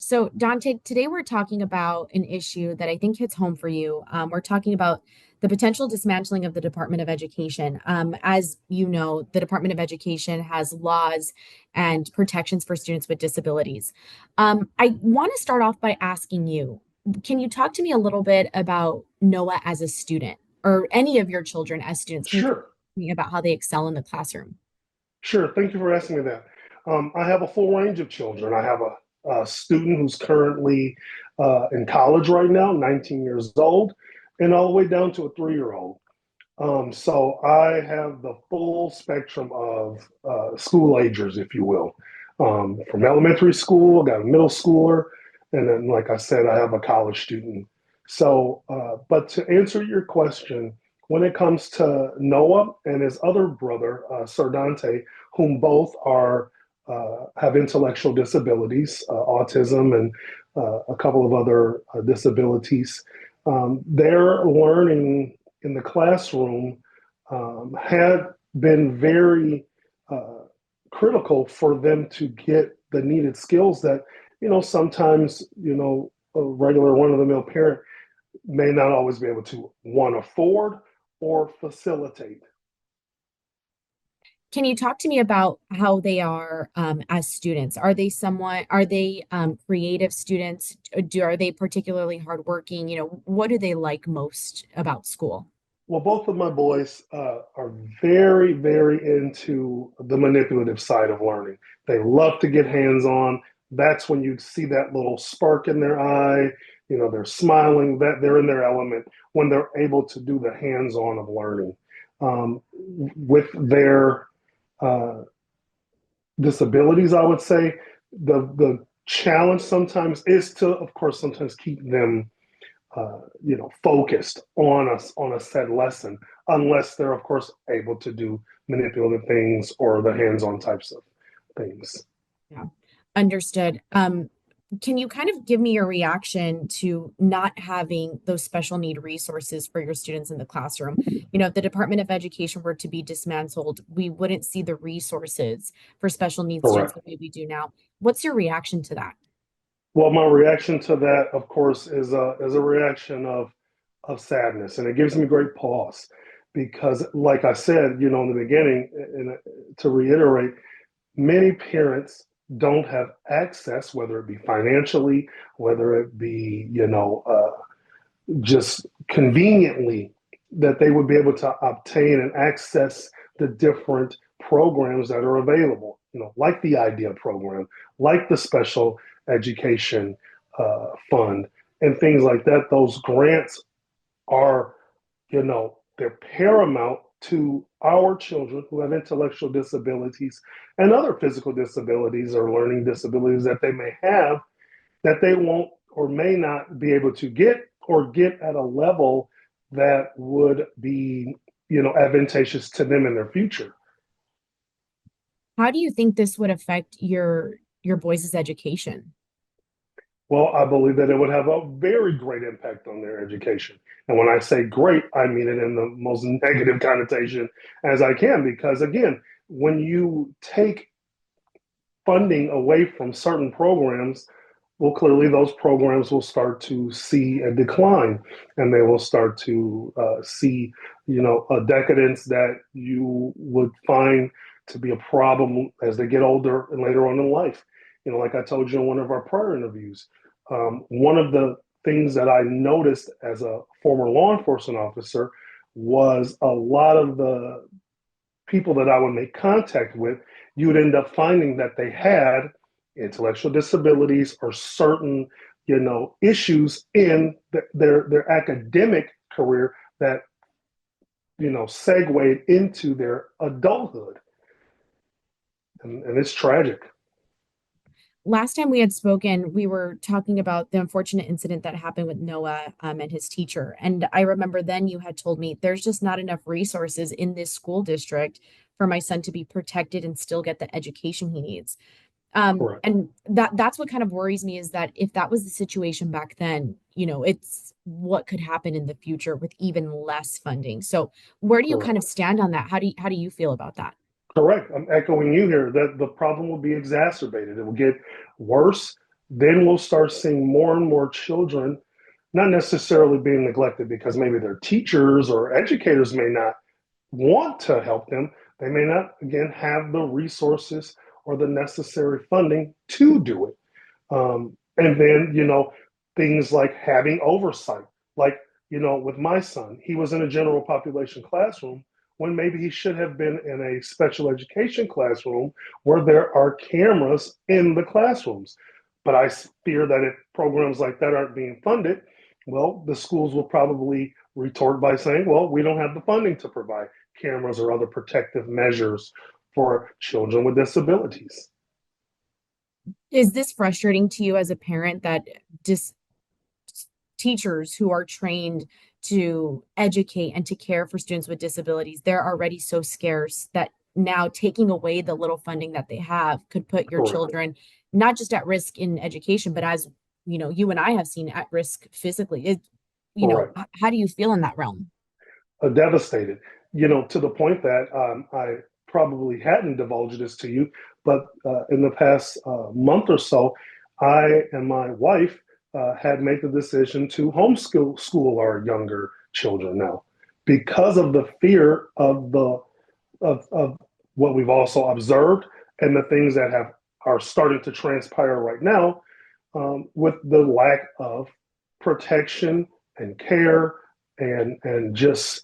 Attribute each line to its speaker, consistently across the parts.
Speaker 1: So, Dante, today we're talking about an issue that I think hits home for you. We're talking about the potential dismantling of the Department of Education. As you know, the Department of Education has laws and protections for students with disabilities. I want to start off by asking you, can you talk to me a little bit about Noah as a student or any of your children as students? Can you talk
Speaker 2: Sure,
Speaker 1: to me about how they excel in the classroom?
Speaker 2: sure. Thank you for asking me that. I have a full range of children. I have a student who's currently in college right now, 19 years old, and all the way down to a 3-year-old. So I have the full spectrum of school agers, if you will, from elementary school, I got a middle schooler, and then, like I said, I have a college student. So, but to answer your question, when it comes to Noah and his other brother, Sir Dante, whom both are have intellectual disabilities, autism, and a couple of other disabilities, their learning in the classroom had been very uh, critical for them to get the needed skills that, sometimes, a regular run of the mill parent may not always be able to, one, afford or facilitate.
Speaker 1: Can you talk to me about how they are as students? Are they creative students? Are they particularly hardworking? What do they like most about school?
Speaker 2: Well, both of my boys are very, very into the manipulative side of learning. They love to get hands on. That's when you see that little spark in their eye. They're smiling, that they're in their element when they're able to do the hands on of learning. With their uh, disabilities, I would say the challenge sometimes is to, of course, sometimes keep them focused on a said lesson, unless they're, of course, able to do manipulative things or the hands-on types of things.
Speaker 1: Yeah, understood. Can you kind of give me your reaction to not having those special need resources for your students in the classroom? If the Department of Education were to be dismantled, we wouldn't see the resources for special needs students
Speaker 2: Correct.
Speaker 1: the way we do now. What's your reaction to that?
Speaker 2: Well, my reaction to that, of course, is a reaction of sadness, and it gives me great pause because, like I said, in the beginning, and to reiterate, many parents don't have access, whether it be financially, whether it be, just conveniently, that they would be able to obtain and access the different programs that are available, like the IDEA program, like the special education fund, and things like that. Those grants are, they're paramount to our children who have intellectual disabilities and other physical disabilities or learning disabilities that they may have, that they won't or may not be able to get or get at a level that would be, advantageous to them in their future.
Speaker 1: How do you think this would affect your boys' education?
Speaker 2: Well, I believe that it would have a very great impact on their education. And when I say great, I mean it in the most negative connotation as I can, because again, when you take funding away from certain programs, well, clearly those programs will start to see a decline, and they will start to see, a decadence that you would find to be a problem as they get older and later on in life. Like I told you in one of our prior interviews, one of the things that I noticed as a former law enforcement officer was a lot of the people that I would make contact with, you would end up finding that they had intellectual disabilities or certain, issues in their academic career that, segued into their adulthood. And it's tragic.
Speaker 1: Last time we had spoken, we were talking about the unfortunate incident that happened with Noah and his teacher. And I remember then you had told me there's just not enough resources in this school district for my son to be protected and still get the education he needs.
Speaker 2: Correct.
Speaker 1: And that's what kind of worries me is that if that was the situation back then, it's what could happen in the future with even less funding. So where do you kind
Speaker 2: Correct.
Speaker 1: of stand on that? How do you feel about that?
Speaker 2: Correct. I'm echoing you here that the problem will be exacerbated. It will get worse then we'll start seeing more and more children not necessarily being neglected because maybe their teachers or educators may not want to help them. They may not, again, have the resources or the necessary funding to do it. And then, things like having oversight. Like, with my son, he was in a general population classroom when maybe he should have been in a special education classroom where there are cameras in the classrooms. But I fear that if programs like that aren't being funded, well, the schools will probably retort by saying, well, we don't have the funding to provide cameras or other protective measures for children with disabilities.
Speaker 1: Is this frustrating to you as a parent that dis teachers who are trained to educate and to care for students with disabilities, they're already so scarce that now taking away the little funding that they have could put your
Speaker 2: Correct.
Speaker 1: children not just at risk in education, but as you and I have seen at risk physically.
Speaker 2: Correct.
Speaker 1: How do you feel in that realm?
Speaker 2: Devastated, to the point that I probably hadn't divulged this to you, but in the past month or so, I and my wife had made the decision to homeschool our younger children now because of the fear of what we've also observed and the things that are starting to transpire right now with the lack of protection and care and just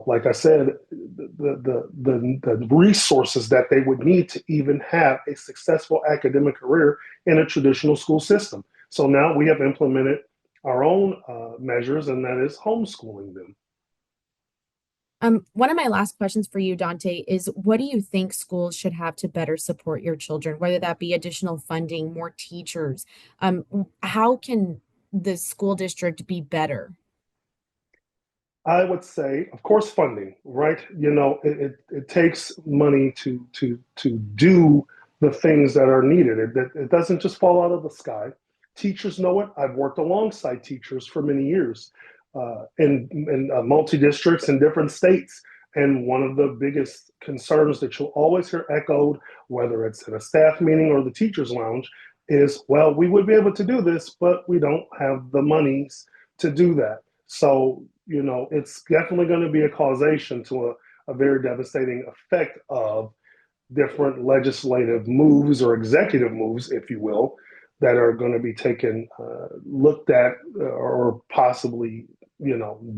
Speaker 2: like I said, the resources that they would need to even have a successful academic career in a traditional school system. So now we have implemented our own measures, and that is homeschooling them.
Speaker 1: One of my last questions for you, Dante, is what do you think schools should have to better support your children, whether that be additional funding, more teachers? How can the school district be better?
Speaker 2: I would say, of course, funding, right? It takes money to do the things that are needed. It doesn't just fall out of the sky. Teachers know it. I've worked alongside teachers for many years in multi districts in different states. And one of the biggest concerns that you'll always hear echoed, whether it's in a staff meeting or the teachers' lounge, is, well, we would be able to do this, but we don't have the monies to do that. So, it's definitely going to be a causation to a very devastating effect of different legislative moves or executive moves, if you will, that are going to be taken, looked at, or possibly,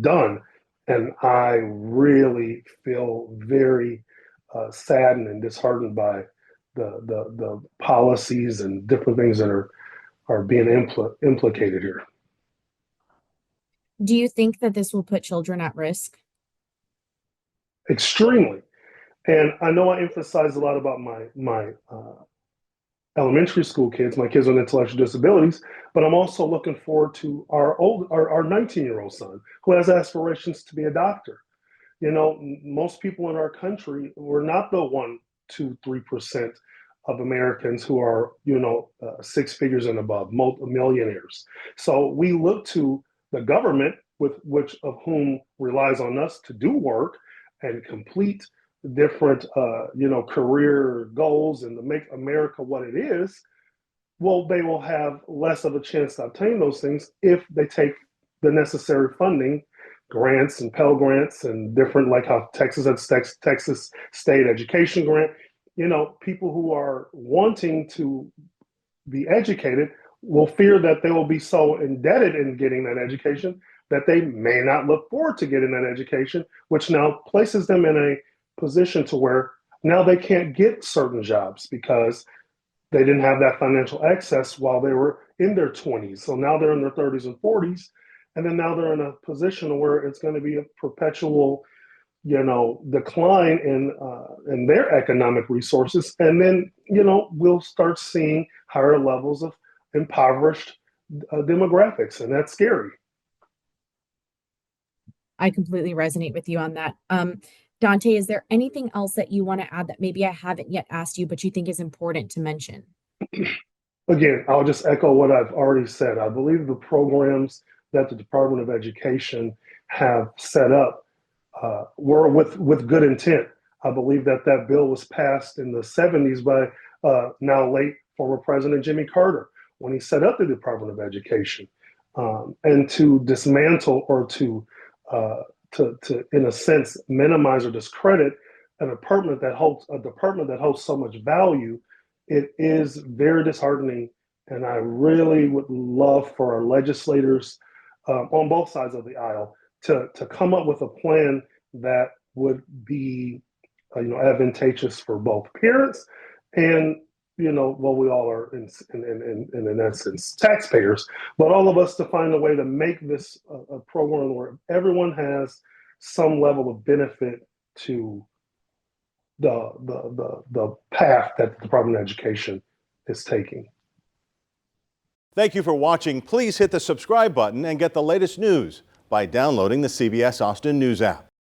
Speaker 2: done. And I really feel very saddened and disheartened by the policies and different things that are being implicated here.
Speaker 1: Do you think that this will put children at risk?
Speaker 2: Extremely. And I know I emphasize a lot about my elementary school kids, my kids with intellectual disabilities, but I'm also looking forward to our 19-year-old son who has aspirations to be a doctor. Most people in our country, we're not the 1, 2, 3% of Americans who are, six figures and above, millionaires. So we look to the government, with which of whom relies on us to do work and complete different, career goals and to make America what it is. Well, they will have less of a chance to obtain those things if they take the necessary funding, grants and Pell grants and different, like how Texas has Texas State Education Grant. People who are wanting to be educated will fear that they will be so indebted in getting that education that they may not look forward to getting that education, which now places them in a position to where now they can't get certain jobs because they didn't have that financial access while they were in their 20s. So now they're in their 30s and 40s. And then now they're in a position where it's going to be a perpetual, decline in their economic resources. And then, we'll start seeing higher levels of impoverished demographics. And that's scary.
Speaker 1: I completely resonate with you on that. Dante, is there anything else that you want to add that maybe I haven't yet asked you, but you think is important to mention?
Speaker 2: Again, I'll just echo what I've already said. I believe the programs that the Department of Education have set up were with good intent. I believe that bill was passed in the 70s by now late former President Jimmy Carter, when he set up the Department of Education, and to dismantle or uh, in a sense, minimize or discredit a department that holds so much value. It is very disheartening, and I really would love for our legislators on both sides of the aisle to come up with a plan that would be advantageous for both parents and well, we all are in essence taxpayers, but all of us to find a way to make this a program where everyone has some level of benefit to the path that the Department of Education is taking.
Speaker 3: Thank you for watching. Please hit the subscribe button and get the latest news by downloading the CBS Austin News app.